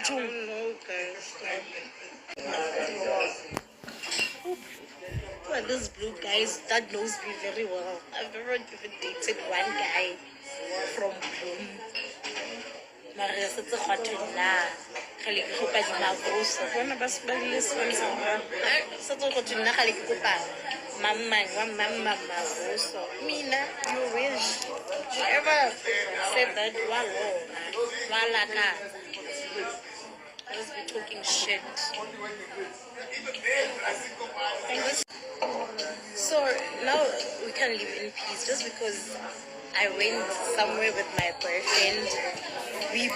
don't know, guys. Who are those blue guys that knows me very well? I've never even dated one guy from Bloom. Maria setse go thwe nna ga le ke kopa di maboso bona ba se ba le sentse ba setse go thwe nna ga le ke kopa mamma maboso mina you wish you ever said that wala ka just be talking shit. So now we can live in peace just because I went somewhere with my boyfriend. We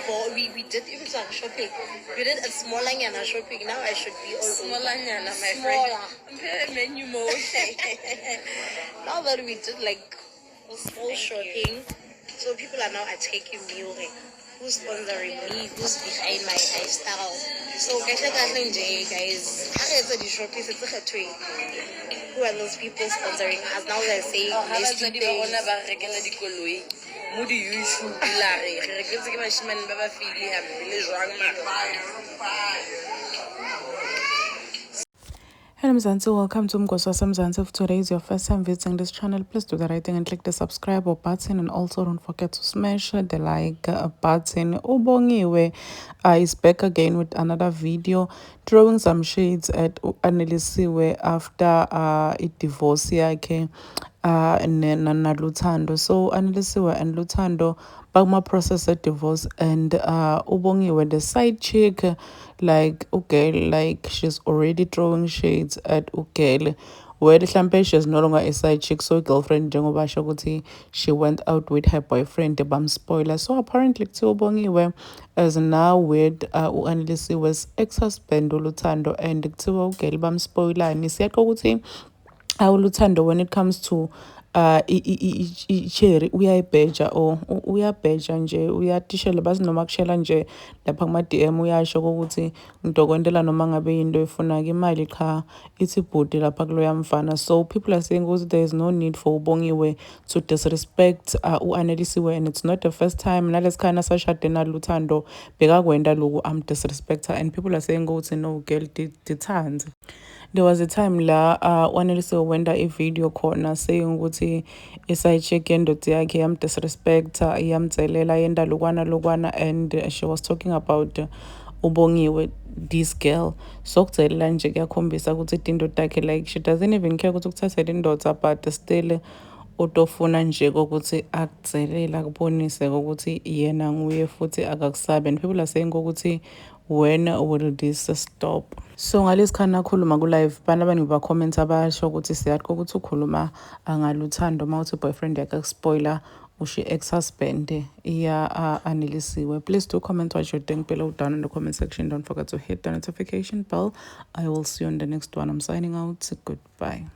did even some shopping. We did a smaller shopping. Now I should be all smaller my friend. Menu mode. Now that we did like small shopping, so people are now taking me away. Who's sponsoring me? Who's behind my lifestyle? So guys, who are those people sponsoring us? Now they're saying Hello Mzansi, welcome to Mgoswasa Mzansi. If today is your first time visiting this channel, please do the right thing and click the subscribe button, and also don't forget to smash the like button. Ubongiwe is back again with another video, throwing some shades at Anelisiwe after it divorce yakhe na Luthando. So Anelisiwe and Luthando bakuma process a divorce, and Ubongiwe, the side chick, like okay, like she's already throwing shades at Ugel, where the champagne she's no longer a side chick, so girlfriend njengoba basho ukuthi she went out with her boyfriend, the bam spoiler. So apparently Ubongiwe is now with u-Anelisiwe's ex-husband uLuthando, and kuthiwa Ugel bam spoiler ni siyaqo ukuthi Luthando, when it comes to cherry uyayibheja or uyabheja nje, uyatishela basi noma kushela nje lapha kuma DM uyasho ukuthi ngidokwentela noma ngabe into efuna imali cha ithi bhuti lapha kuloya mfana. So people are saying ukuthi there is no need for Ubongiwe to disrespect u-Anelisiwe, and it's not the first time nalesikhana sashade na Luthando bekakwenda loku disrespect her, and people are saying ukuthi no girl dithanze. There was a time la u-Anelisiwe went a video corner saying ukuthi iside chick yendoda yakhe yamdisrespecta yamdzelela yenda lokwana, and she was talking about Ubongiwe, this girl. So kuzelela nje kuyakhombisa ukuthi indoda yakhe, like she doesn't even care ukuthi ukuthatha indoda, but still utofuna nje ukuthi akudzelela akubonise ukuthi yena nguye futhi akakusabi, and people are saying ukuthi when will this stop? So ngalesikhathi nakhuluma ku-live bana abaningi ba-comment abasho ukuthi siyaqo ukuthi ukhuluma ngaLuthando uma uthi boyfriend yakhe spoiler usho ex-husband Anelisiwe. Please do comment what you think below down in the comment section. Don't forget to hit the notification bell. I will see you on the next one. I'm signing out. Goodbye.